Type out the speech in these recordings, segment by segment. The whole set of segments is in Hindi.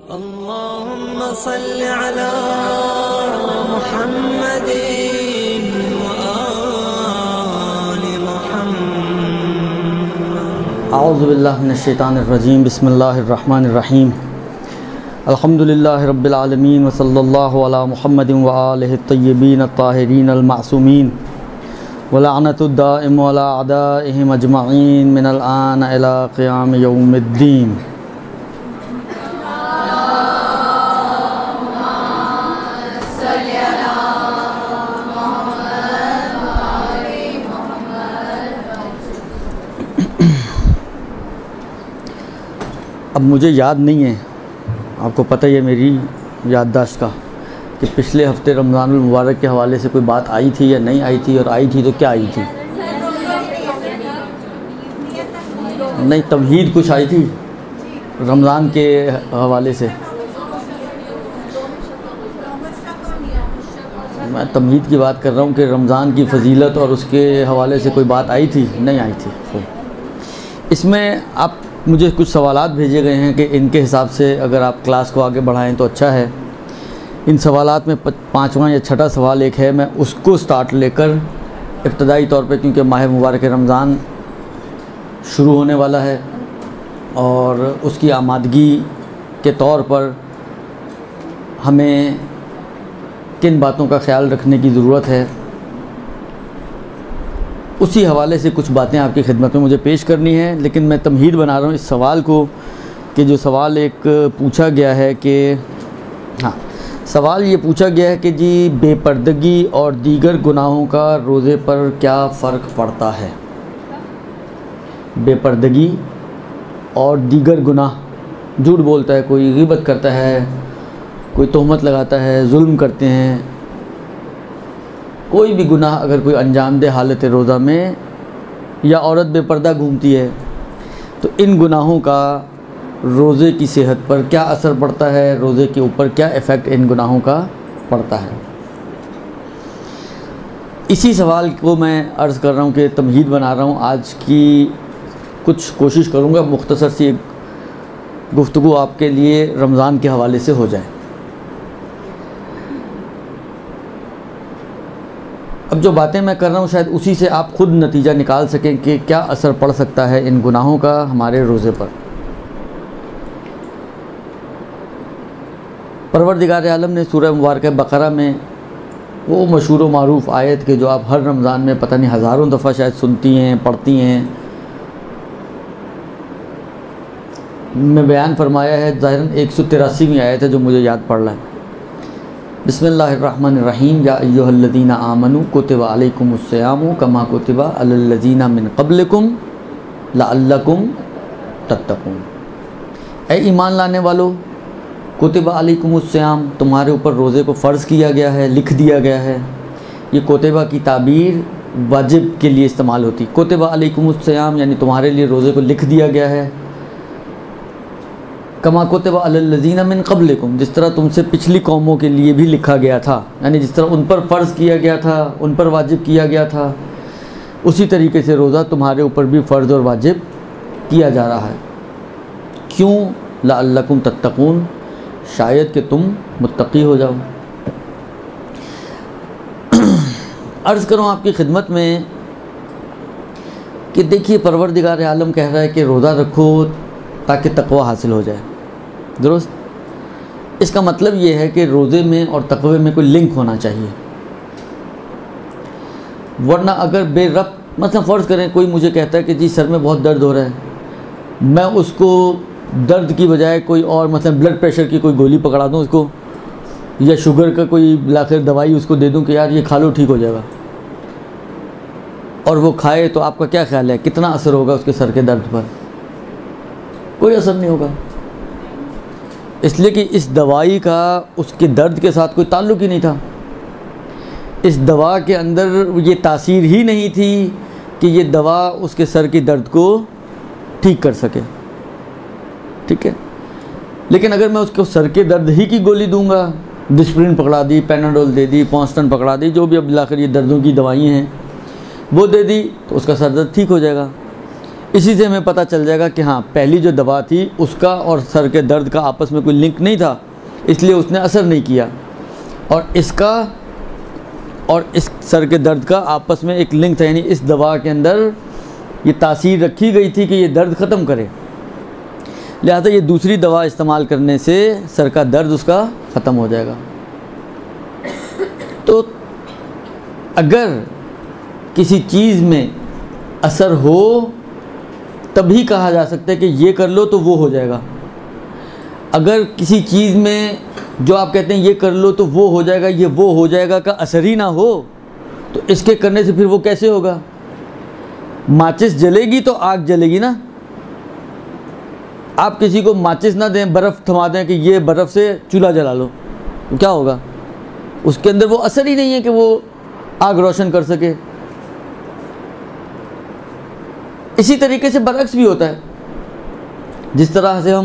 अल्लाहुम्मा सल्लि अला मुहम्मदिन व आलि मुहम्मद। औज़ु बिल्लाहि मिनश शैतानिर रजीम। बिस्मिल्लाहिर रहमानिर रहीम। अल्हम्दुलिल्लाहि रब्बिल आलमीन व सल्लल्लाहु अला मुहम्मदिन व आलिहि तय्यबीन अत्ताहिरीन अल मासूमीन व लअनतुद दाइम अला अदाइहिम अजमईन मिनल आन इला क़ियाम यौमिद्दीन। अब मुझे याद नहीं है, आपको पता ही है मेरी याददाश्त का, कि पिछले हफ्ते रमज़ानुल मुबारक के हवाले से कोई बात आई थी या नहीं आई थी, और आई थी तो क्या आई थी। नहीं, तमहीद कुछ आई थी रमज़ान के हवाले से। मैं तमहीद की बात कर रहा हूँ कि रमज़ान की फ़जीलत और उसके हवाले से कोई बात आई थी, नहीं आई थी। इसमें आप मुझे कुछ सवालात भेजे गए हैं कि इनके हिसाब से अगर आप क्लास को आगे बढ़ाएं तो अच्छा है। इन सवालात में पाँचवा या छठा सवाल एक है, मैं उसको स्टार्ट लेकर इब्तदाई तौर पे, क्योंकि माह मुबारक रमज़ान शुरू होने वाला है और उसकी आमादगी के तौर पर हमें किन बातों का ख्याल रखने की ज़रूरत है, उसी हवाले से कुछ बातें आपकी खिदमत में मुझे पेश करनी है। लेकिन मैं तमहीद बना रहा हूँ इस सवाल को, कि जो सवाल एक पूछा गया है कि सवाल ये पूछा गया है कि जी, बेपर्दगी और दीगर गुनाहों का रोज़े पर क्या फ़र्क पड़ता है। बेपर्दगी और दीगर गुनाह, झूठ बोलता है कोई, ग़ीबत करता है कोई, तोहमत लगाता है, जुल्म करते हैं, कोई भी गुनाह अगर कोई अंजाम दे हालत रोज़ा में, या औरत बेपर्दा घूमती है, तो इन गुनाहों का रोज़े की सेहत पर क्या असर पड़ता है, रोज़े के ऊपर क्या इफ़ेक्ट इन गुनाहों का पड़ता है। इसी सवाल को मैं अर्ज़ कर रहा हूँ कि तमहीद बना रहा हूँ। आज की कुछ कोशिश करूँगा मुख्तसर सी एक गुफ्तगू आपके लिए रमज़ान के हवाले से हो जाए। अब जो बातें मैं कर रहा हूँ शायद उसी से आप ख़ुद नतीजा निकाल सकें कि क्या असर पड़ सकता है इन गुनाहों का हमारे रोज़े पर। परवरदिगार आलम ने सूरह मुबारक बकरा में वो मशहूर व मारूफ़ आयत के जो आप हर रमज़ान में पता नहीं हज़ारों दफ़ा शायद सुनती हैं, पढ़ती हैं, में बयान फरमाया है। ज़ाहिरन 183वीं आयत है जो मुझे याद पड़ रहा है। बिस्मिल्लाहिर्रहमानिर्रहीम। या अय्युहल्लज़ीना आमनू कुतिबा अलैकुमुस्सियामु कमा कुतिबा अलल्लज़ीना मिन क़ब्लिकुम लअल्लकुम तत्तक़ून। ऐ ईमान लाने वालों, कुतिबा अलैकुमुस्सियाम, तुम्हारे ऊपर रोज़े को फ़र्ज़ किया गया है, लिख दिया गया है। ये कुतिबा की ताबीर वाजिब के लिए इस्तेमाल होती। कुतिबा अलैकुमुस्सियाम यानी तुम्हारे लिए रोज़े को लिख दिया गया है। कमा कुतिबा अलल्लज़ीना मिन क़ब्लिकुम, जिस तरह तुमसे पिछली कौमों के लिए भी लिखा गया था, यानी जिस तरह उन पर फ़र्ज़ किया गया था, उन पर वाजिब किया गया था, उसी तरीके से रोज़ा तुम्हारे ऊपर भी फ़र्ज़ और वाजिब किया जा रहा है। क्यों? लअल्लकुम तत्तक़ून, शायद कि तुम मुत्तक़ी हो जाओ। अर्ज़ करूँ आपकी खिदमत में कि देखिए, परवरदिगार आलम कह रहा है कि रोज़ा रखो ताकि तक़वा हासिल हो जाए। दुरुस्त। इसका मतलब ये है कि रोज़े में और तक़वे में कोई लिंक होना चाहिए, वरना अगर बेरब्त, मतलब फ़र्ज़ करें कोई मुझे कहता है कि जी सर में बहुत दर्द हो रहा है, मैं उसको दर्द की बजाय कोई और, मतलब ब्लड प्रेशर की कोई गोली पकड़ा दूँ उसको, या शुगर का कोई लाकर दवाई उसको दे दूँ कि यार ये खा लो ठीक हो जाएगा, और वो खाए, तो आपका क्या ख्याल है कितना असर होगा उसके सर के दर्द पर? कोई असर नहीं होगा, इसलिए कि इस दवाई का उसके दर्द के साथ कोई ताल्लुक़ ही नहीं था। इस दवा के अंदर ये तासीर ही नहीं थी कि ये दवा उसके सर की दर्द को ठीक कर सके। ठीक है, लेकिन अगर मैं उसको सर के दर्द ही की गोली दूंगा, डिस्प्रिन पकड़ा दी, पैनाडोल दे दी, पॉन्स्टन पकड़ा दी, जो भी अब लाकर ये दर्दों की दवाइयाँ हैं वो दे दी, तो उसका सर दर्द ठीक हो जाएगा। इसी से हमें पता चल जाएगा कि हाँ, पहली जो दवा थी उसका और सर के दर्द का आपस में कोई लिंक नहीं था, इसलिए उसने असर नहीं किया, और इसका और इस सर के दर्द का आपस में एक लिंक था, यानी इस दवा के अंदर ये तासीर रखी गई थी कि ये दर्द ख़त्म करे, लिहाजा ये दूसरी दवा इस्तेमाल करने से सर का दर्द उसका ख़त्म हो जाएगा। तो अगर किसी चीज़ में असर हो तभी कहा जा सकता है कि ये कर लो तो वो हो जाएगा। अगर किसी चीज़ में जो आप कहते हैं ये कर लो तो वो हो जाएगा, ये वो हो जाएगा का असर ही ना हो, तो इसके करने से फिर वो कैसे होगा? माचिस जलेगी तो आग जलेगी ना। आप किसी को माचिस ना दें, बर्फ़ थमा दें कि ये बर्फ़ से चूल्हा जला लो, तो क्या होगा? उसके अंदर वो असर ही नहीं है कि वो आग रोशन कर सके। इसी तरीके से बरअक्स भी होता है। जिस तरह से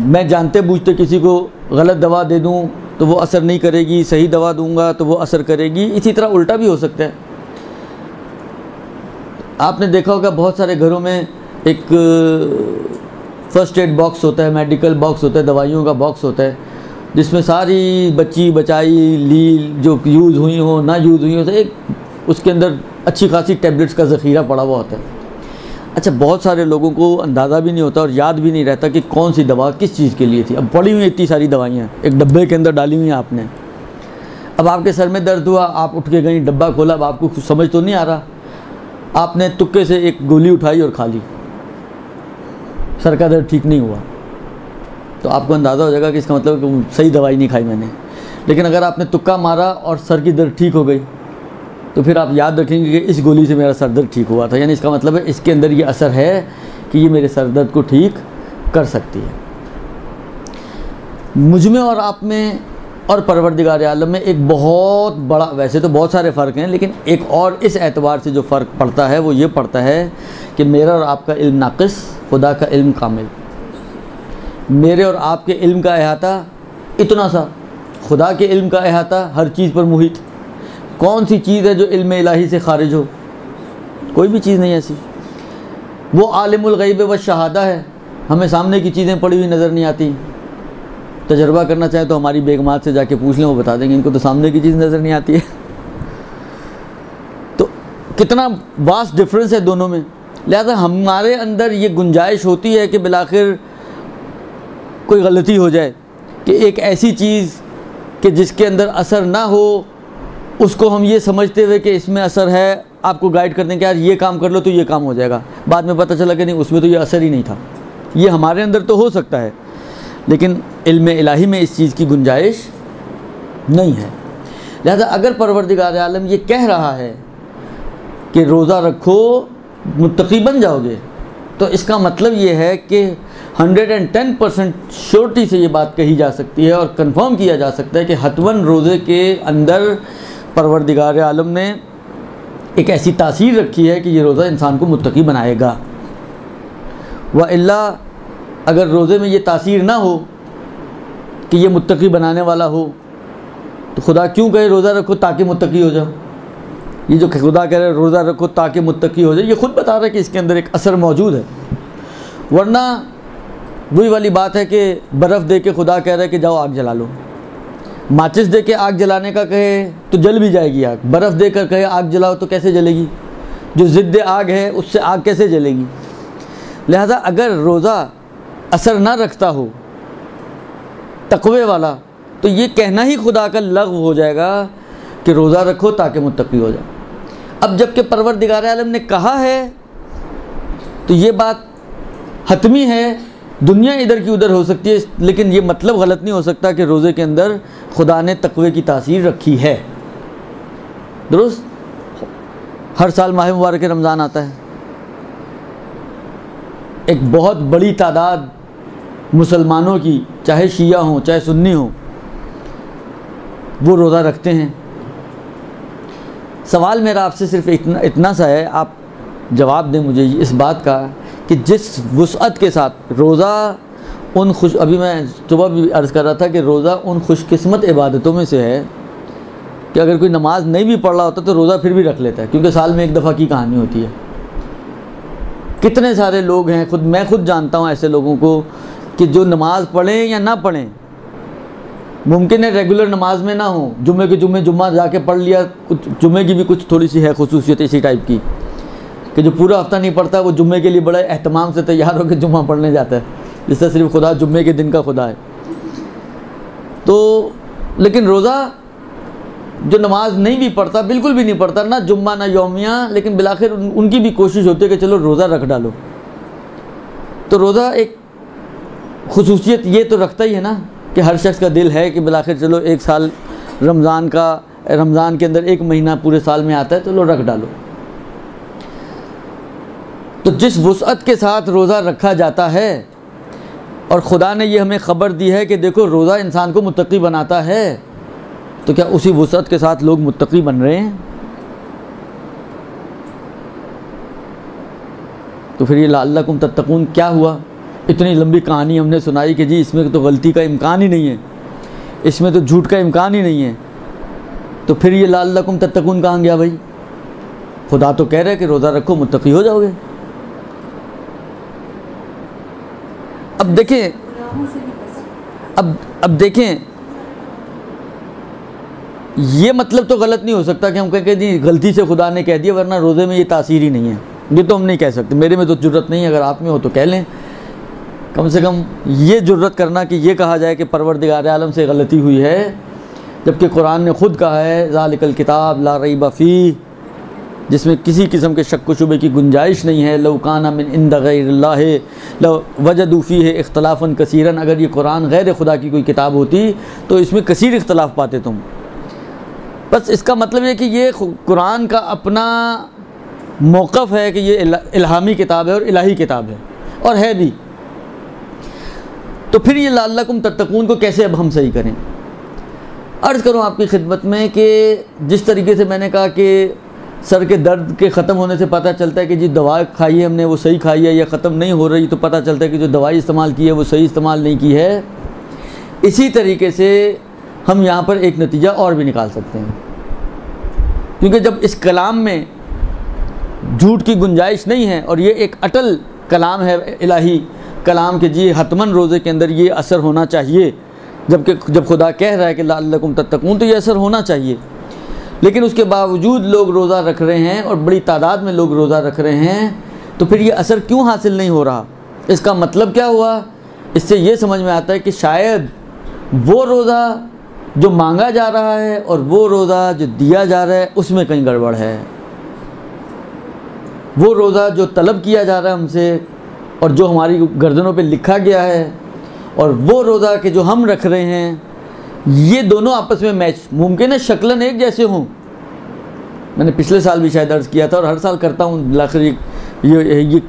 मैं जानते बूझते किसी को गलत दवा दे दूं तो वो असर नहीं करेगी, सही दवा दूंगा तो वो असर करेगी, इसी तरह उल्टा भी हो सकता है। आपने देखा होगा बहुत सारे घरों में एक फर्स्ट एड बॉक्स होता है, मेडिकल बॉक्स होता है, दवाइयों का बॉक्स होता है, जिसमें सारी बच्ची बचाई लील जो यूज़ हुई हो ना यूज़ हुई हो, तो एक उसके अंदर अच्छी खासी टैबलेट्स का ज़ख़ीरा पड़ा हुआ होता है। अच्छा, बहुत सारे लोगों को अंदाज़ा भी नहीं होता और याद भी नहीं रहता कि कौन सी दवा किस चीज़ के लिए थी। अब पड़ी हुई इतनी सारी दवाइयाँ एक डब्बे के अंदर डाली हुई हैं आपने। अब आपके सर में दर्द हुआ, आप उठ के गई, डब्बा खोला, अब आपको कुछ समझ तो नहीं आ रहा, आपने तुक्के से एक गोली उठाई और खा ली, सर का दर्द ठीक नहीं हुआ, तो आपको अंदाज़ा हो जाएगा कि इसका मतलब कि सही दवाई नहीं खाई मैंने। लेकिन अगर आपने तुक्का मारा और सर की दर्द ठीक हो गई तो फिर आप याद रखेंगे कि इस गोली से मेरा सर दर्द ठीक हुआ था, यानी इसका मतलब है इसके अंदर ये असर है कि ये मेरे सर दर्द को ठीक कर सकती है। मुझ में और आप में और परवरदिगार आलम में एक बहुत बड़ा, वैसे तो बहुत सारे फ़र्क हैं, लेकिन एक और इस एतबार से जो फ़र्क पड़ता है वो ये पड़ता है कि मेरा और आपका इल्म नाक़िस, खुदा का इल्म कामिल। मेरे और आपके इल्म का अहाता इतना सा, खुदा के इल्म का अहाता हर चीज़ पर मुहित। कौन सी चीज़ है जो इल्म इलाही से खारिज हो? कोई भी चीज़ नहीं ऐसी। वो आलिमुल गैब व शहादा है, हमें सामने की चीज़ें पड़ी हुई नज़र नहीं आती। तजर्बा करना चाहे तो हमारी बेगमात से जाके पूछ लें, वो बता देंगे इनको तो सामने की चीज़ नज़र नहीं आती है। तो कितना वास्ट डिफरेंस है दोनों में। लिहाजा हमारे अंदर ये गुंजाइश होती है कि बिलाखिर कोई गलती हो जाए कि एक ऐसी चीज़ कि जिसके अंदर असर ना हो, उसको हम ये समझते हुए कि इसमें असर है, आपको गाइड कर दें कि यार ये काम कर लो तो ये काम हो जाएगा। बाद में पता चला कि नहीं, उसमें तो ये असर ही नहीं था। ये हमारे अंदर तो हो सकता है, लेकिन इल्म इलाही में इस चीज़ की गुंजाइश नहीं है। लिहाजा अगर परवरदिगार आलम ये कह रहा है कि रोज़ा रखो मुत्तकी बन जाओगे, तो इसका मतलब ये है कि 110% श्योरिटी से ये बात कही जा सकती है और कंफर्म किया जा सकता है कि हतवन रोज़े के अंदर परवरदिगार आलम ने एक ऐसी तासीर रखी है कि ये रोज़ा इंसान को मुत्तकी बनाएगा। व इल्ला अगर रोज़े में ये तासीर ना हो कि ये मुत्तकी बनाने वाला हो, तो खुदा क्यों कहे रोज़ा रखो ताकि मुत्तकी हो जाओ? ये जो खुदा कह रहे रोज़ा रखो ताकि मुत्तकी हो जाए, ये ख़ुद बता रहा है कि इसके अंदर एक असर मौजूद है। वरना वही वाली बात है कि बर्फ़ दे के खुदा कह रहा है कि जाओ आग जला लो। माचिस दे के आग जलाने का कहे तो जल भी जाएगी आग, बर्फ़ दे कर कहे आग जलाओ तो कैसे जलेगी? जो ज़िद्द आग है उससे आग कैसे जलेगी? लिहाजा अगर रोज़ा असर ना रखता हो तक़वे वाला, तो ये कहना ही खुदा का लग़्व हो जाएगा कि रोज़ा रखो ताकि मुत्तकी हो जाए। अब जबकि परवरदिगार आलम ने कहा है तो ये बात हतमी है, दुनिया इधर की उधर हो सकती है, लेकिन ये मतलब गलत नहीं हो सकता कि रोज़े के अंदर खुदा ने तक़वे की तासीर रखी है। दुरुस्त? हर साल माह मुबारक रमज़ान आता है, एक बहुत बड़ी तादाद मुसलमानों की, चाहे शिया हों चाहे सुन्नी हों, वो रोज़ा रखते हैं। सवाल मेरा आपसे सिर्फ इतना सा है, आप जवाब दें मुझे इस बात का कि जिस वुसअत के साथ रोज़ा उन अभी मैं सुबह भी अर्ज़ कर रहा था कि रोज़ा उन खुशकिस्मत इबादतों में से है कि अगर कोई नमाज नहीं भी पढ़ रहा होता तो रोज़ा फिर भी रख लेता है, क्योंकि साल में एक दफ़ा की कहानी होती है। कितने सारे लोग हैं, मैं खुद जानता हूँ ऐसे लोगों को कि जो नमाज़ पढ़ें या ना पढ़ें, मुमकिन है रेगुलर नमाज में ना हो, जुम्मे के जुम्मा जाके पढ़ लिया, कुछ जुम्मे की भी कुछ थोड़ी सी है खुसूसियत इसी टाइप की कि जो पूरा हफ्ता नहीं पढ़ता वो जुम्मे के लिए बड़े एहतमाम से तैयार होकर जुम्मा पढ़ने जाता है, जिससे सिर्फ खुदा जुम्मे के दिन का खुदा है। तो लेकिन रोज़ा जो नमाज नहीं भी पढ़ता, बिल्कुल भी नहीं पढ़ता, ना जुम्मा ना यौमिया, लेकिन बिलाखिर उनकी भी कोशिश होती है कि चलो रोज़ा रख डालो। तो रोज़ा एक खुसूसियत ये तो रखता ही है ना कि हर शख्स का दिल है कि बिलाखिर चलो एक साल रमज़ान के अंदर एक महीना पूरे साल में आता है, तो लो रख डालो। तो जिस वुसअत के साथ रोज़ा रखा जाता है, और खुदा ने ये हमें ख़बर दी है कि देखो रोज़ा इंसान को मुत्तकी बनाता है, तो क्या उसी वुसअत के साथ लोग मुत्तकी बन रहे हैं? तो फिर ये लअल्लकुम तत्तकून क्या हुआ? इतनी लंबी कहानी हमने सुनाई कि जी इसमें तो गलती का इम्कान ही नहीं है, इसमें तो झूठ का इम्कान ही नहीं है, तो फिर ये लअल्लकुम तत्तकून कहाँ गया भाई? खुदा तो कह रहे हैं कि रोज़ा रखो मुत्तकी हो जाओगे। अब देखें, अब देखें, ये मतलब तो गलत नहीं हो सकता कि हम कहें कि जी गलती से खुदा ने कह दिया, वरना रोज़े में ये तासीर ही नहीं है। ये तो हम नहीं कह सकते, मेरे में तो जुर्रत नहीं है, अगर आप में हो तो कह लें। कम से कम ये जुर्रत करना कि ये कहा जाए कि परवरदिगार आलम से गलती हुई है, जबकि कुरान ने ख़ुद कहा है ज़ालिकल किताब ला रैब फ़ीह, जिसमें किसी किस्म के शक व शुबे की गुंजाइश नहीं है। लौ काना मिन इंद गैरिल्लाह लौ वजदू फ़ीह इख्तिलाफ़न कसीरन, अगर ये कुरान गैर खुदा की कोई किताब होती तो इसमें कसीर इख्तिलाफ़ पाते तुम। बस इसका मतलब ये कि ये कुरान का अपना मौक़िफ़ है कि ये इल्हामी किताब है और इलाही किताब है, और है भी। तो फिर ये लअल्लकुम तत्तकून को कैसे अब हम सही करें? अर्ज़ करूँ आपकी खिदमत में कि जिस तरीके से मैंने कहा कि सर के दर्द के ख़त्म होने से पता चलता है कि जी दवा खाई है हमने वो सही खाई है, या ख़त्म नहीं हो रही तो पता चलता है कि जो दवाई इस्तेमाल की है वो सही इस्तेमाल नहीं की है, इसी तरीके से हम यहाँ पर एक नतीजा और भी निकाल सकते हैं। क्योंकि जब इस कलाम में झूठ की गुंजाइश नहीं है और ये एक अटल कलाम है इलाही कलाम के जी हतमन रोज़े के अंदर ये असर होना चाहिए, जब खुदा कह रहा है कि लअल्लकुम तत्तकून, तो ये असर होना चाहिए, लेकिन उसके बावजूद लोग रोज़ा रख रहे हैं और बड़ी तादाद में लोग रोज़ा रख रहे हैं, तो फिर ये असर क्यों हासिल नहीं हो रहा? इसका मतलब क्या हुआ? इससे ये समझ में आता है कि शायद वो रोज़ा जो मांगा जा रहा है और वो रोज़ा जो दिया जा रहा है उसमें कहीं गड़बड़ है। वो रोज़ा जो तलब किया जा रहा है हमसे और जो हमारी गर्दनों पे लिखा गया है, और वो रोज़ा के जो हम रख रहे हैं, ये दोनों आपस में मैच मुमकिन है शक्लन एक जैसे हों। मैंने पिछले साल भी शायद अर्ज़ किया था और हर साल करता हूँ, आखिर ये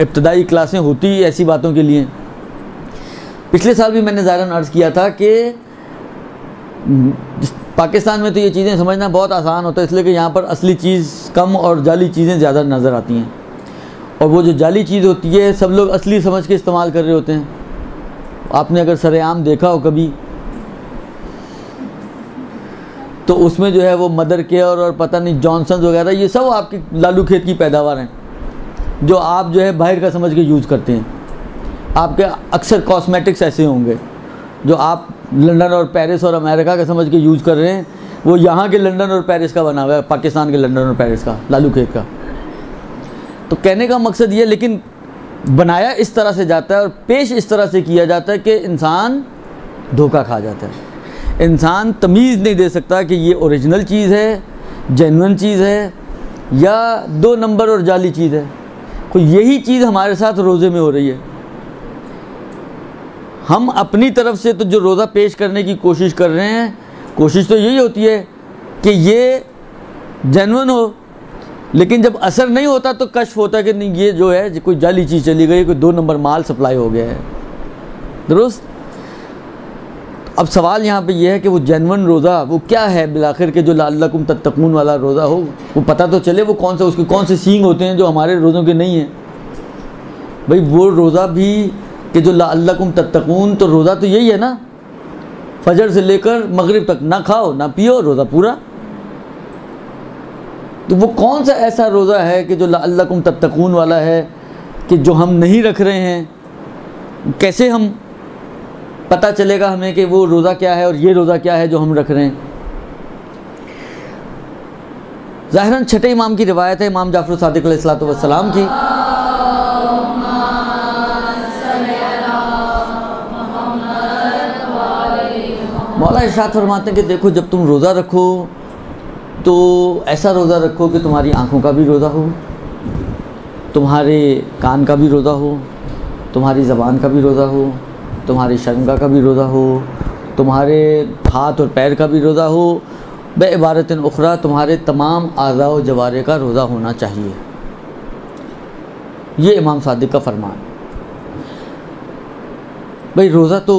इब्तदाई क्लासें होती ही ऐसी बातों के लिए। पिछले साल भी मैंने ज़ाहिरन अर्ज़ किया था कि पाकिस्तान में तो ये चीज़ें समझना बहुत आसान होता है, इसलिए कि यहाँ पर असली चीज़ कम और जाली चीज़ें ज़्यादा नज़र आती हैं, और वो जो जाली चीज़ होती है सब लोग असली समझ के इस्तेमाल कर रहे होते हैं। आपने अगर सरेआम देखा हो कभी, तो उसमें जो है वो मदर केयर और पता नहीं जॉनसन्स वगैरह, ये सब आपकी लालू खेत की पैदावार हैं, जो आप जो है बाहर का समझ के यूज़ करते हैं। आपके अक्सर कॉस्मेटिक्स ऐसे होंगे जो आप लंदन और पेरिस और अमेरिका का समझ के यूज़ कर रहे हैं, वो यहाँ के लंदन और पेरिस का बना हुआ है, पाकिस्तान के लंदन और पेरिस का, लालू खेत का। तो कहने का मकसद ये, लेकिन बनाया इस तरह से जाता है और पेश इस तरह से किया जाता है कि इंसान धोखा खा जाता है। इंसान तमीज़ नहीं दे सकता कि ये ओरिजिनल चीज़ है, जेन्युइन चीज़ है, या 2 नंबर और जाली चीज़ है। कोई यही चीज़ हमारे साथ रोज़े में हो रही है। हम अपनी तरफ से तो जो रोज़ा पेश करने की कोशिश कर रहे हैं, कोशिश तो यही होती है कि ये जेन्युइन हो, लेकिन जब असर नहीं होता तो कश्फ होता है कि नहीं ये जो है कोई जाली चीज़ चली गई, कोई 2 नंबर माल सप्लाई हो गया है। दुरुस्त। अब सवाल यहाँ पे ये है कि वो जेन्युइन रोज़ा वो क्या है बिलाखिर के, जो लअल्लकुम तत्तकून वाला रोज़ा हो, वो पता तो चले वो कौन सा, उसके कौन से सींग होते हैं जो हमारे रोज़ों के नहीं हैं। भाई वो रोज़ा भी कि जो लअल्लकुम तत्तकून, तो रोज़ा तो यही है ना, फजर से लेकर मगरिब तक ना खाओ ना पियो, रोज़ा पूरा। तो वो कौन सा ऐसा रोज़ा है कि जो लअल्लकुम तत्तकून वाला है, कि जो हम नहीं रख रहे हैं, कैसे हम पता चलेगा हमें कि वो रोज़ा क्या है और ये रोज़ा क्या है जो हम रख रहे हैं। ज़ाहिरन छठे इमाम की रिवायत है, इमाम जाफ़र सादिक़ अलैहिस्सलातु वस्सलाम की। मौला इरशाद फरमाते हैं कि देखो, जब तुम रोज़ा रखो तो ऐसा रोज़ा रखो कि तुम्हारी आँखों का भी रोज़ा हो, तुम्हारे कान का भी रोज़ा हो, तुम्हारी ज़बान का भी रोज़ा हो, तुम्हारी शर्मगाह का भी रोज़ा हो, तुम्हारे हाथ और पैर का भी रोज़ा हो, बेइबारतिन उखरा तुम्हारे तमाम आज़ा व जवारे का रोज़ा होना चाहिए। ये इमाम सादिक का फरमान। भाई रोज़ा तो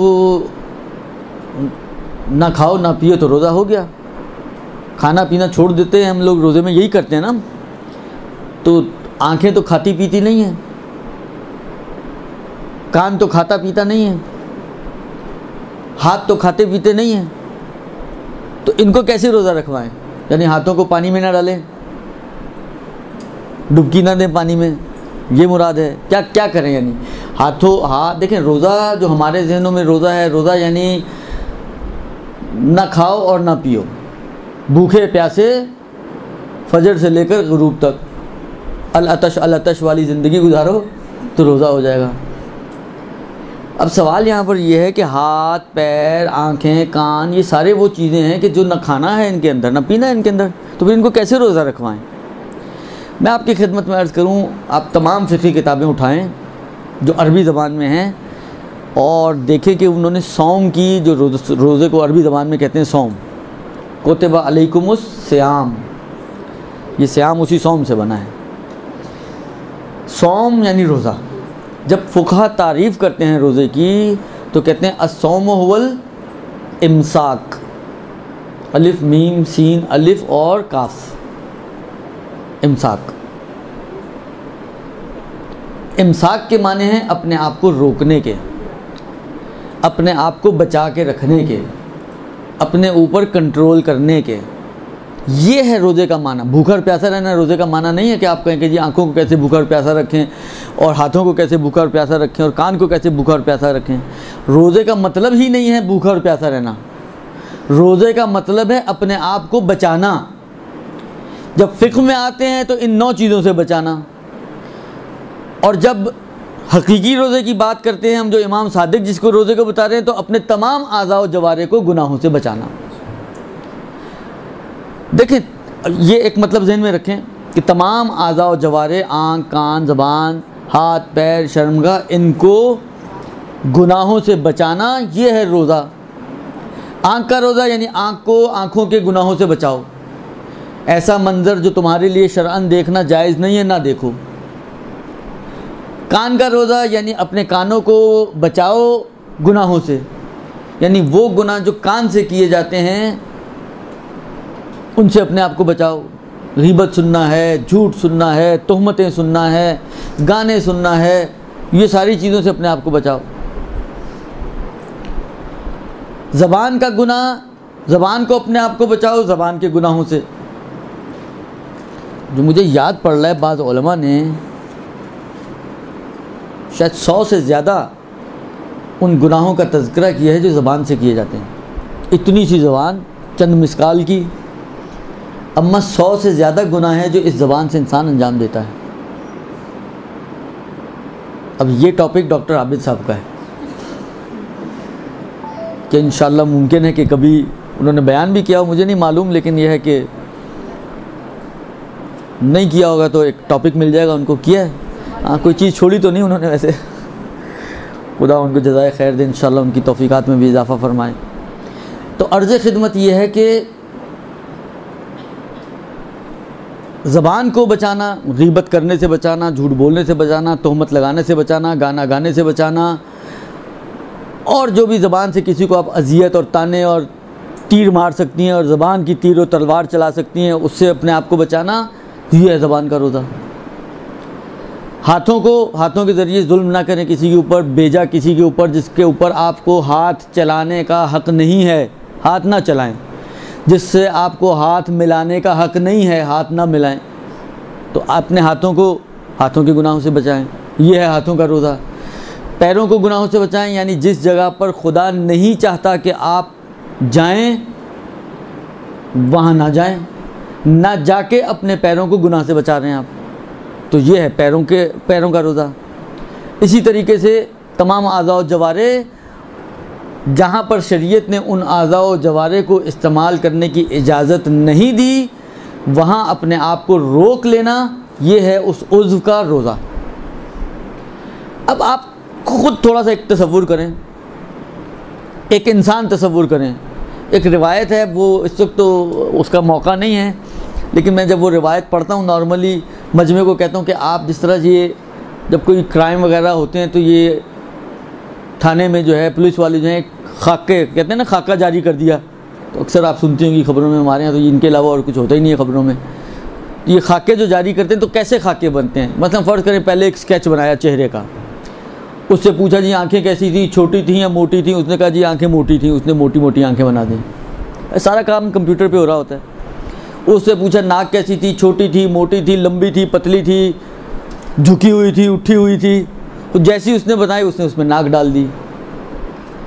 ना खाओ ना पियो तो रोज़ा हो गया। खाना पीना छोड़ देते हैं हम लोग, रोज़े में यही करते हैं ना। तो आंखें तो खाती पीती नहीं हैं, कान तो खाता पीता नहीं है, हाथ तो खाते पीते नहीं हैं, तो इनको कैसे रोज़ा रखवाएं? यानी हाथों को पानी में ना डालें, डुबकी ना दें पानी में, ये मुराद है? क्या क्या करें? यानी हाथ देखें, रोज़ा जो हमारे जहनों में रोज़ा है, रोज़ा यानी ना खाओ और ना पियो, भूखे प्यासे फजर से लेकर गुरूब तक अल अतश वाली ज़िंदगी गुजारो तो रोज़ा हो जाएगा। अब सवाल यहाँ पर यह है कि हाथ पैर आँखें कान ये सारे वो चीज़ें हैं कि जो ना खाना है इनके अंदर ना पीना है इनके अंदर, तो फिर इनको कैसे रोज़ा रखवाएं? मैं आपकी खिदमत में अर्ज़ करूँ, आप तमाम फ़िक़ही किताबें उठाएँ जो अरबी ज़बान में हैं और देखें कि उन्होंने सौम की, जो रोज़े को अरबी ज़बान में कहते हैं सौम, कुतिबा अलैकुमुस सियाम, ये सियाम उसी सौम से बना है। सौम यानी रोज़ा। जब फ़ुक़हा तारीफ़ करते हैं रोज़े की तो कहते हैं अस्सौमु हुवल इमसाक, अलिफ मीम सीन अलिफ और काफ, इमसाक। इमसाक के माने हैं अपने आप को रोकने के, अपने आप को बचा के रखने के, अपने ऊपर कंट्रोल करने के। ये है रोज़े का माना। भूखा और प्यासा रहना रोज़े का माना नहीं है कि आप कहें कि जी आंखों को कैसे भूखा और प्यासा रखें और हाथों को कैसे भूखा और प्यासा रखें और कान को कैसे भूखा और प्यासा रखें। रोज़े का मतलब ही नहीं है भूखा और प्यासा रहना। रोज़े का मतलब है अपने आप को बचाना। जब फ़िक़्ह में आते हैं तो इन 9 चीज़ों से बचाना, और जब हकीकी रोज़े की बात करते हैं हम, जो इमाम सादिक जिसको रोज़े को बता रहे हैं, तो अपने तमाम आज़ा व जवारे को गुनाहों से बचाना। देखें, ये एक मतलब जहन में रखें कि तमाम आज़ा व जवारे, आँख कान ज़बान हाथ पैर शर्मगाह, इनको गुनाहों से बचाना, ये है रोज़ा। आँख का रोज़ा यानी आँख को आँखों के गुनाहों से बचाओ। ऐसा मंज़र जो तुम्हारे लिए शरअन देखना जायज़ नहीं है ना देखो। कान का रोज़ा यानी अपने कानों को बचाओ गुनाहों से, यानी वो गुनाह जो कान से किए जाते हैं उनसे अपने आप को बचाओ। गीबत सुनना है, झूठ सुनना है, तोहमतें सुनना है, गाने सुनना है, ये सारी चीज़ों से अपने आप को बचाओ। ज़बान का गुनाह, ज़बान को अपने आप को बचाओ ज़बान के गुनाहों से। जो मुझे याद पड़ रहा है, बाज़ उलमा ने शायद 100 से ज़्यादा उन गुनाहों का तज़किरा किया है जो ज़बान से किए जाते हैं। इतनी सी ज़बान चंद मिसकाल की, अम्मा 100 से ज़्यादा गुनाह हैं जो इस ज़बान से इंसान अंजाम देता है। अब ये टॉपिक डॉक्टर आबिद साहब का है कि इंशाअल्लाह मुमकिन है कि कभी उन्होंने बयान भी किया हो, मुझे नहीं मालूम, लेकिन यह है कि नहीं किया होगा तो एक टॉपिक मिल जाएगा उनको। किया है, हाँ, कोई चीज़ छोड़ी तो नहीं उन्होंने वैसे। खुदा उनको जज़ाए खैर दे, इंशाअल्लाह उनकी तौफ़ीक़ात में भी इजाफ़ा फ़रमाए। तो अर्ज़ ख़िदमत यह है कि ज़बान को बचाना, गीबत करने से बचाना, झूठ बोलने से बचाना, तोहमत लगाने से बचाना, गाना गाने से बचाना, और जो भी ज़बान से किसी को आप अज़ियत और ताने और तीर मार सकती हैं और ज़बान की तीर और तलवार चला सकती हैं, उससे अपने आप को बचाना, ये है ज़बान का रोज़ा। हाथों के ज़रिए जुल्म ना करें किसी के ऊपर, बेजा किसी के ऊपर जिसके ऊपर आपको हाथ चलाने का हक़ नहीं है, हाथ ना चलाएं। जिससे आपको हाथ मिलाने का हक़ नहीं है, हाथ ना मिलाएं। तो अपने हाथों के गुनाहों से बचाएं। ये है हाथों का रोज़ा। पैरों को गुनाहों से बचाएं, यानी जिस जगह पर खुदा नहीं चाहता कि आप जाएं वहाँ ना जाएं, ना जाके अपने पैरों को गुनाह से बचा रहे हैं आप, तो ये है पैरों का रोज़ा। इसी तरीके से तमाम आज़ा व जवारे, जहाँ पर शरीयत ने उन आज़ा व जवारे को इस्तेमाल करने की इजाज़त नहीं दी, वहाँ अपने आप को रोक लेना, ये है उस उज़्व का रोज़ा। अब आप खुद थोड़ा सा एक तसव्वुर करें, एक इंसान तसव्वुर करें। एक रिवायत है, वो इस वक्त तो उसका मौका नहीं है, लेकिन मैं जब वो रिवायत पढ़ता हूँ नॉर्मली मजमे को कहता हूँ कि आप जिस तरह ये जब कोई क्राइम वगैरह होते हैं तो ये थाने में जो है पुलिस वाले जो हैं खाके कहते हैं ना, खाका जारी कर दिया, तो अक्सर आप सुनती होंगी खबरों में, हमारे यहाँ तो इनके अलावा और कुछ होता ही नहीं है खबरों में। ये खाके जो जारी करते हैं तो कैसे खाके बनते हैं, मतलब फ़र्ज़ करें पहले एक स्केच बनाया चेहरे का, उससे पूछा जी आंखें कैसी थी, छोटी थी या मोटी थी, उसने कहा जी आंखें मोटी थी, उसने मोटी मोटी आंखें बना दी। सारा काम कंप्यूटर पे हो रहा होता है। उससे पूछा नाक कैसी थी, छोटी थी, मोटी थी, लंबी थी, पतली थी, झुकी हुई थी, उठी हुई थी, तो जैसी उसने बताई उसने उसमें नाक डाल दी।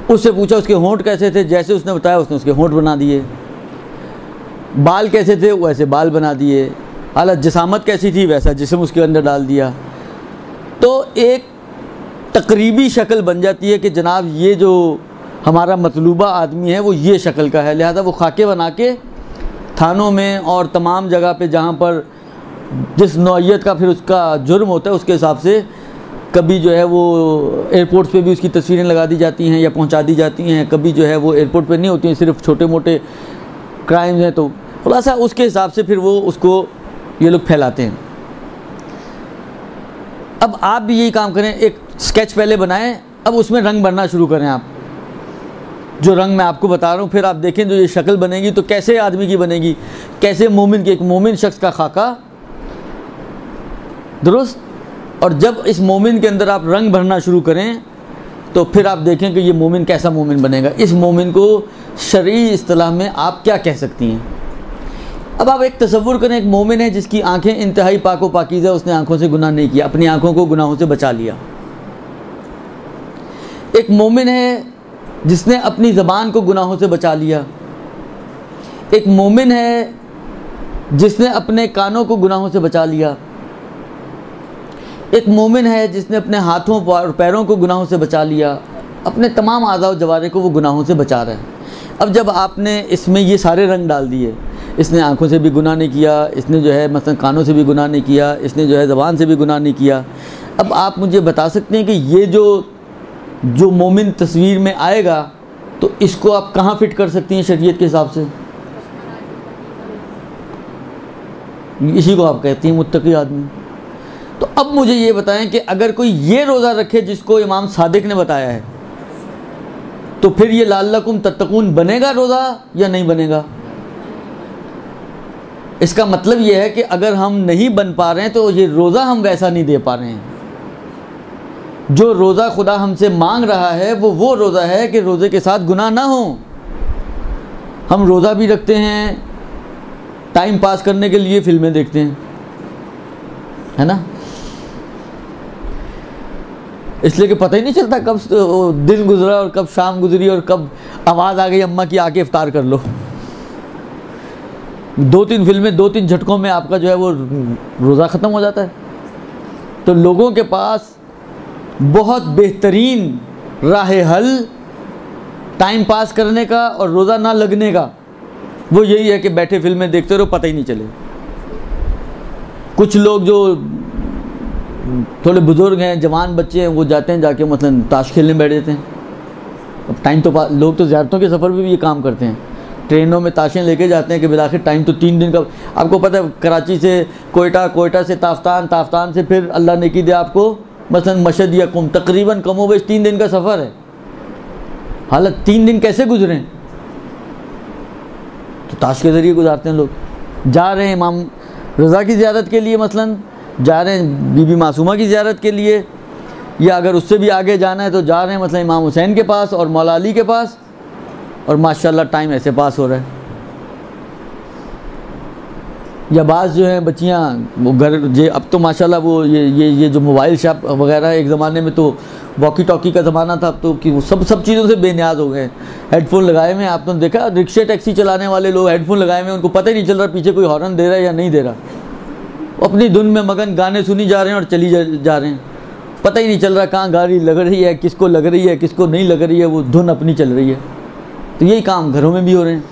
उससे पूछा उसके होंठ कैसे थे, जैसे उसने बताया उसने उसके होंठ बना दिए। बाल कैसे थे, वैसे बाल बना दिए। हालत जिसामत कैसी थी, वैसा जिस्म उसके अंदर डाल दिया। तो एक तकरीबी शक्ल बन जाती है कि जनाब ये जो हमारा मतलूबा आदमी है वो ये शक्ल का है। लिहाजा वो खाके बना के थानों में और तमाम जगह पे जहाँ पर जिस नौइयत का फिर उसका जुर्म होता है उसके हिसाब से कभी जो है वो एयरपोर्ट्स पे भी उसकी तस्वीरें लगा दी जाती हैं या पहुंचा दी जाती हैं, कभी जो है वो एयरपोर्ट पे नहीं होती हैं, सिर्फ छोटे मोटे क्राइम्स हैं, तो खुलासा उसके हिसाब से फिर वो उसको ये लोग फैलाते हैं। अब आप भी यही काम करें, एक स्केच पहले बनाएं, अब उसमें रंग भरना शुरू करें। आप जो रंग मैं आपको बता रहा हूँ, फिर आप देखें जो ये शक्ल बनेगी तो कैसे आदमी की बनेगी, कैसे मोमिन की, एक मोमिन शख्स का खाका दुरुस्त। और जब इस मोमिन के अंदर आप रंग भरना शुरू करें तो फिर आप देखें कि ये मोमिन कैसा मोमिन बनेगा। इस मोमिन को शरई इस्तिलाह में आप क्या कह सकती हैं। अब आप एक तसव्वुर करें, एक मोमिन है जिसकी आंखें इंतहाई पाको पाकीज़ा, उसने आंखों से गुनाह नहीं किया, अपनी आंखों को गुनाहों से बचा लिया। एक मोमिन है जिसने अपनी ज़बान को गुनाहों से बचा लिया। एक मोमिन है जिसने अपने कानों को गुनाहों से बचा लिया। एक मोमिन है जिसने अपने हाथों और पैरों को गुनाहों से बचा लिया। अपने तमाम आज़ा व जवारे को वो गुनाहों से बचा रहा है। अब जब आपने इसमें ये सारे रंग डाल दिए, इसने आंखों से भी गुनाह नहीं किया, इसने जो है मसलन कानों से भी गुनाह नहीं किया, इसने जो है ज़बान से भी गुनाह नहीं किया, अब आप मुझे बता सकते हैं कि ये जो मोमिन तस्वीर में आएगा तो इसको आप कहाँ फिट कर सकती हैं शरीयत के हिसाब से? इसी को आप कहती हैं मुत्तकी आदमी। तो अब मुझे ये बताएं कि अगर कोई ये रोज़ा रखे जिसको इमाम सादिक ने बताया है, तो फिर ये लाल्लकुम तत्तकून बनेगा रोज़ा या नहीं बनेगा? इसका मतलब ये है कि अगर हम नहीं बन पा रहे हैं तो ये रोज़ा हम वैसा नहीं दे पा रहे हैं। जो रोज़ा खुदा हमसे मांग रहा है वो रोज़ा है कि रोज़े के साथ गुनाह ना हो। हम रोज़ा भी रखते हैं टाइम पास करने के लिए, फिल्में देखते हैं, है ना, इसलिए कि पता ही नहीं चलता कब दिन गुजरा और कब शाम गुजरी और कब आवाज़ आ गई अम्मा की आके इफ्तार कर लो। 2-3 फिल्में 2-3 झटकों में आपका जो है वो रोज़ा ख़त्म हो जाता है। तो लोगों के पास बहुत बेहतरीन राह हल टाइम पास करने का और रोज़ा ना लगने का वो यही है कि बैठे फिल्में देखते रहो, पता ही नहीं चले। कुछ लोग जो थोड़े बुज़ुर्ग हैं, जवान बच्चे हैं, वो जाते हैं जाके मतलब ताश खेलने बैठ जाते हैं। अब टाइम तो लोग तो ज़्यारतों के सफ़र में भी ये काम करते हैं, ट्रेनों में ताशें लेके जाते हैं कि बिलाखिर टाइम तो 3 दिन का। आपको पता है कराची से कोयटा, कोयटा से ताफ्तान, ताफ्तान से फिर अल्लाह ने की दे आपको मसलन मशहद या कुम, तकरीबन कमोबेश 3 दिन का सफ़र है। हालत 3 दिन कैसे गुजरें? तो ताश के ज़रिए गुजारते हैं लोग। जा रहे हैं इमाम रज़ा की ज़ियारत के लिए, मसलन जा रहे हैं बीबी मासूमा की ज़ियारत के लिए, या अगर उससे भी आगे जाना है तो जा रहे हैं मतलब इमाम हुसैन के पास और मौला अली के पास, और माशाल्लाह टाइम ऐसे पास हो रहा है। या बाज़ जो हैं बच्चियाँ वो घर जे अब तो माशाल्लाह वो ये जो मोबाइल शॉप वगैरह, एक ज़माने में तो वॉकी टॉकी का ज़माना था, अब तो कि वो सब चीज़ों से बेनियाज हो गए। हेडफोन लगाए हुए हैं, आपने देखा रिक्शे टैक्सी चलाने वाले लोग हेडफोन लगाए हुए हैं, उनको पता ही नहीं चल रहा पीछे कोई हॉर्न दे रहा है या नहीं दे रहा, अपनी धुन में मगन गाने सुनी जा रहे हैं और चली जा रहे हैं, पता ही नहीं चल रहा कहाँ गाड़ी लग रही है, किसको लग रही है, किसको नहीं लग रही है, वो धुन अपनी चल रही है। तो यही काम घरों में भी हो रहे हैं।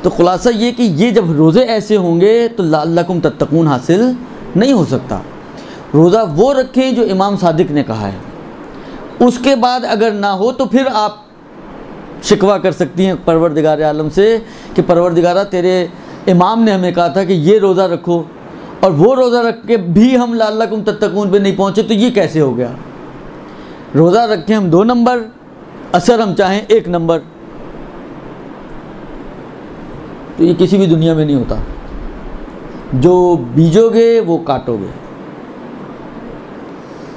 तो खुलासा ये कि ये जब रोज़े ऐसे होंगे तो लअल्लकुम तत्तकून हासिल नहीं हो सकता। रोज़ा वो रखें जो इमाम सादिक ने कहा है, उसके बाद अगर ना हो तो फिर आप शिकवा कर सकती हैं परवरदिगार आलम से कि परवरदिगारा तेरे इमाम ने हमें कहा था कि ये रोज़ा रखो, और वो रोज़ा रख के भी हम लअल्लकुम तत्तकून पे नहीं पहुँचे, तो ये कैसे हो गया। रोज़ा रखें हम 2 नंबर, असर हम चाहें 1 नंबर, तो ये किसी भी दुनिया में नहीं होता। जो बीजोगे वो काटोगे।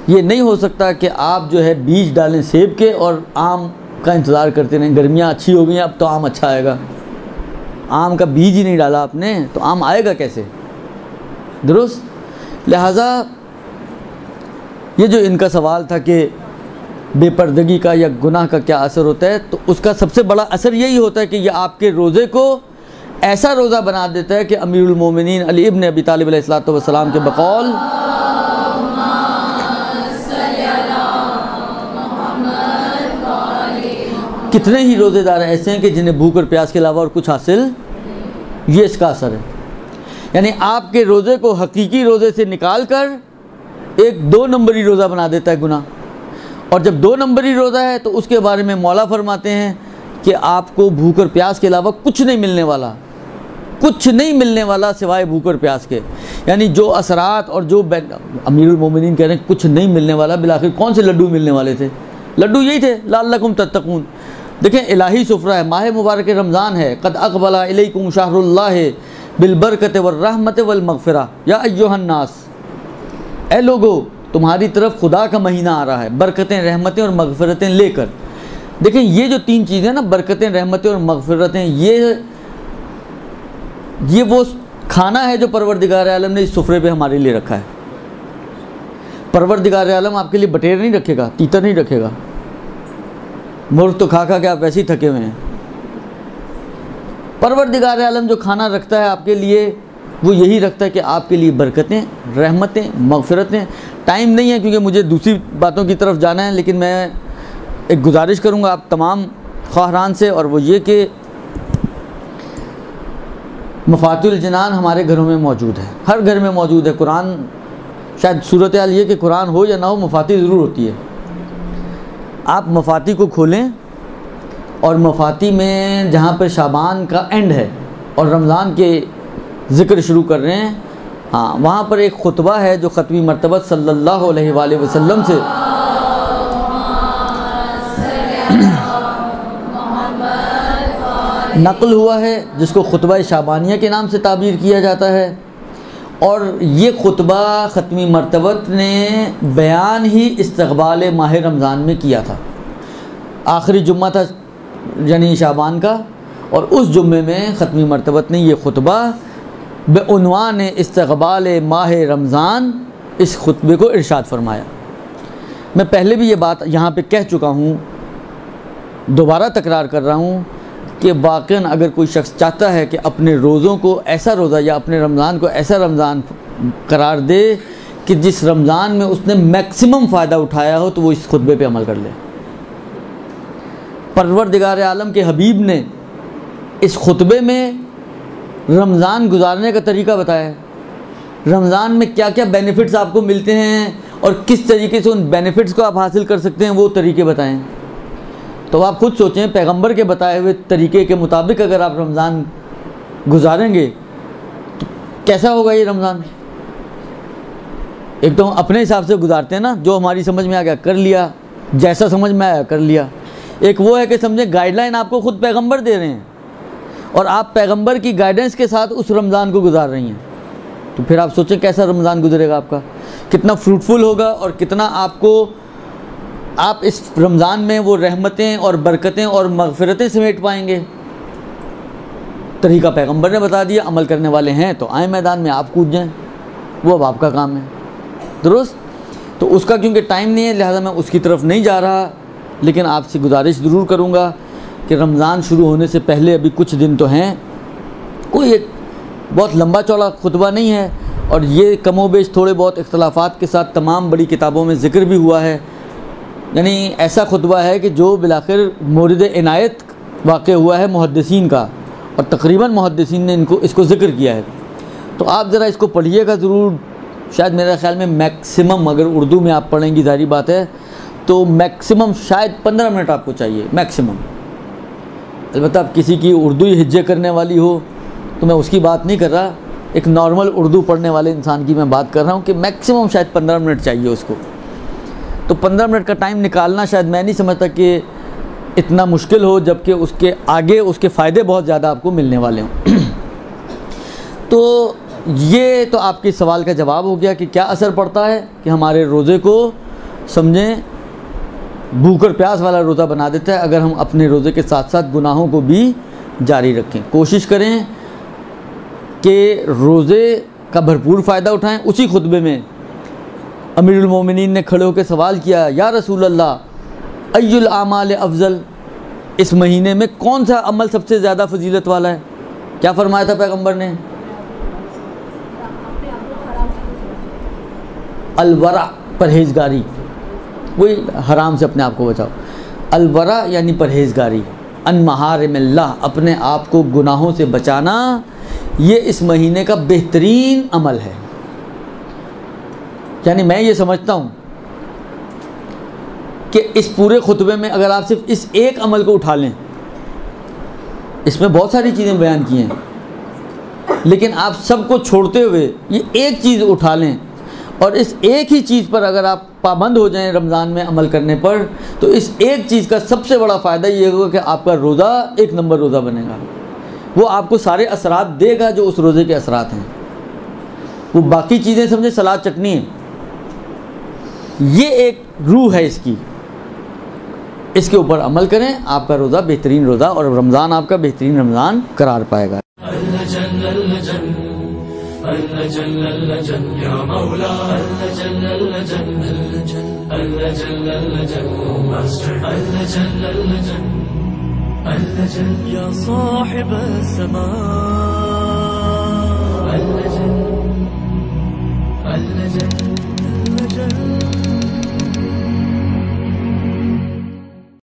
ये नहीं हो सकता कि आप जो है बीज डालें सेब के और आम का इंतज़ार करते रहें। गर्मियाँ अच्छी हो गई हैं, अब तो आम अच्छा आएगा। आम का बीज ही नहीं डाला आपने तो आम आएगा कैसे? दुरुस्त। लिहाजा ये जो इनका सवाल था कि बेपर्दगी का या गुनाह का क्या असर होता है, तो उसका सबसे बड़ा असर यही होता है कि ये आपके रोज़े को ऐसा रोज़ा बना देता है कि अमीरुल मोमिनीन अली इब्न अबी तालिब अलैहिस्सलातु वस्सलाम के बकौल कितने ही रोज़ेदार ऐसे हैं कि जिन्हें भूख और प्यास के अलावा और कुछ हासिल, ये इसका असर है। यानी आपके रोज़े को हकीकी रोज़े से निकाल कर एक 2 नंबरी रोज़ा बना देता है गुनाह। और जब 2 नंबरी रोज़ा है तो उसके बारे में मौला फरमाते हैं कि आपको भूख और प्यास के अलावा कुछ नहीं मिलने वाला, कुछ नहीं मिलने वाला सिवाय भूख और प्यास के। यानी जो असरात और जो अमीरुल मोमिनीन कह रहे हैं कुछ नहीं मिलने वाला, बिलाखिर कौन से लड्डू मिलने वाले थे? लड्डू यही थे, लअल्लकुम तत्तकून। देखें इलाही सुफ्रा है, माह मुबारक रमज़ान है। क़द अक़बला इलैकुम शहरुल्लाह बिलबरकत वर्रहमत वलमग़फ़िरा या अय्युहन नास। ए लोगो, तुम्हारी तरफ खुदा का महीना आ रहा है बरकतें, रहमतें और मग़फ़िरतें लेकर। देखें ये जो 3 चीज़ें ना, बरकतें, रहमतें और मग़फ़िरतें, ये वो खाना है जो परवरदिगार आलम ने इस सुफ्रे पे हमारे लिए रखा है। परवरदिगार आलम आपके लिए बटेर नहीं रखेगा, तीतर नहीं रखेगा। मुर्ग तो खा के आप वैसे ही थके हुए हैं। परवरदिगार आलम जो खाना रखता है आपके लिए, वो यही रखता है कि आपके लिए बरकतें, रहमतें, मग़फ़िरतें। टाइम नहीं है क्योंकि मुझे दूसरी बातों की तरफ जाना है, लेकिन मैं एक गुजारिश करूँगा आप तमाम ख़्वाहरान से, और वो ये कि मफ़ातिहुल जनान हमारे घरों में मौजूद है, हर घर में मौजूद है। कुरान, शायद सूरत हाल ये कि कुरान हो या ना हो, मफ़ाती ज़रूर होती है। आप मफ़ाती को खोलें और मफ़ाती में जहाँ पर शाबान का एंड है और रमज़ान के ज़िक्र शुरू कर रहे हैं, हाँ, वहाँ पर एक खुतबा है जो ख़त्मी मरतबत सल्लल्लाहु अलैहि वसल्लम से नक़ल हुआ है, जिसको खुतबा शाबानिया के नाम से ताबीर किया जाता है। और ये खुतबा ख़त्मी मरतबत ने बयान ही इस्तक़बाल माह रमज़ान में किया था। आखिरी जुम्मा था यानी शाबान का, और उस जुम्मे में ख़त्मी मरतबत ने ये खुतबा बेउन्वान इस्तक़बाल माह रमज़ान इस खुतबे को इरशाद फरमाया। मैं पहले भी ये बात यहाँ पे कह चुका हूँ, दोबारा तकरार कर रहा हूँ कि वाक़ईन अगर कोई शख्स चाहता है कि अपने रोज़ों को ऐसा रोज़ा या अपने रमज़ान को ऐसा रमज़ान करार दे कि जिस रमज़ान में उसने मैक्सिमम फ़ायदा उठाया हो, तो वो इस खुतबे पे अमल कर ले। परवरदिगार आलम के हबीब ने इस खुतबे में रमज़ान गुजारने का तरीका बताया, रमज़ान में क्या क्या बेनिफिट्स आपको मिलते हैं और किस तरीके से उन बेनिफिट्स को आप हासिल कर सकते हैं, वो तरीके बताएं। तो आप खुद सोचें, पैगंबर के बताए हुए तरीके के मुताबिक अगर आप रमज़ान गुजारेंगे तो कैसा होगा ये रमज़ान। एक तो हम अपने हिसाब से गुजारते हैं ना, जो हमारी समझ में आ गया कर लिया, जैसा समझ में आया कर लिया। एक वो है कि समझें गाइडलाइन आपको खुद पैगंबर दे रहे हैं और आप पैगंबर की गाइडेंस के साथ उस रमज़ान को गुजार रही हैं, तो फिर आप सोचें कैसा रमज़ान गुजरेगा आपका, कितना फ्रूटफुल होगा और कितना आप इस रमज़ान में वो रहमतें और बरकतें और मग़फ़िरतें समेट पाएंगे। तरीका पैगंबर ने बता दिया, अमल करने वाले हैं तो आए मैदान में, आप कूद जाएं, वो अब आपका काम है। दुरुस्त। तो उसका क्योंकि टाइम नहीं है लिहाजा मैं उसकी तरफ नहीं जा रहा, लेकिन आपसे गुजारिश ज़रूर करूँगा कि रमज़ान शुरू होने से पहले अभी कुछ दिन तो हैं, कोई एक बहुत लंबा चौड़ा खुतबा नहीं है, और ये कमोबेश थोड़े बहुत इख्तलाफात के साथ तमाम बड़ी किताबों में ज़िक्र भी हुआ है। यानी ऐसा खुतबा है कि जो बिलाखिर मोरिद इनायत वाक़ हुआ है मुहद्दिसीन का, और तकरीबन मुहद्दिसीन ने इसको ज़िक्र किया है। तो आप ज़रा इसको पढ़िएगा ज़रूर। शायद मेरे ख़्याल में मैक्सिमम, अगर उर्दू में आप पढ़ेंगी ज़ाहिर बात है, तो मैक्सिमम शायद 15 मिनट आपको चाहिए मैक्सिमम। अलबत्ता अब किसी की उर्दू ही हिज्जे करने वाली हो तो मैं उसकी बात नहीं कर रहा, एक नॉर्मल उर्दू पढ़ने वाले इंसान की मैं बात कर रहा हूँ कि मैक्सिमम शायद 15 मिनट चाहिए उसको। तो 15 मिनट का टाइम निकालना शायद मैं नहीं समझता कि इतना मुश्किल हो, जबकि उसके आगे उसके फ़ायदे बहुत ज़्यादा आपको मिलने वाले हों। तो ये तो आपके सवाल का जवाब हो गया कि क्या असर पड़ता है कि हमारे रोज़े को समझें भूख और प्यास वाला रोज़ा बना देता है अगर हम अपने रोज़े के साथ साथ गुनाहों को भी जारी रखें। कोशिश करें कि रोज़े का भरपूर फ़ायदा उठाएं। उसी खुतबे में अमीरुल मोमिनीन ने खड़े होकर सवाल किया, या रसूल अल्लाह अय्युल आमाल अफजल, इस महीने में कौन सा अमल सबसे ज़्यादा फजीलत वाला है? क्या फरमाया था पैगंबर ने? अलवरा, परहेज़गारी, वही हराम से अपने आप को बचाओ। अलवरा यानी परहेज़गारी, अन महारिमिल्लाह, अपने आप को गुनाहों से बचाना, ये इस महीने का बेहतरीन अमल है। यानी मैं ये समझता हूँ कि इस पूरे खुतबे में अगर आप सिर्फ इस एक अमल को उठा लें, इसमें बहुत सारी चीज़ें बयान की हैं, लेकिन आप सबको छोड़ते हुए ये एक चीज़ उठा लें और इस एक ही चीज़ पर अगर आप पाबंद हो जाएं रमज़ान में अमल करने पर, तो इस एक चीज़ का सबसे बड़ा फ़ायदा ये होगा कि आपका रोज़ा एक नंबर रोज़ा बनेगा। वो आपको सारे असरात देगा जो उस रोज़े के असरात हैं। वो बाकी चीज़ें समझे सलाद चटनी है, ये एक रूह है इसकी। इसके ऊपर अमल करें, आपका रोज़ा बेहतरीन रोज़ा और रमज़ान आपका बेहतरीन रमज़ान करार पाएगा। या साहिब समा अल्लजन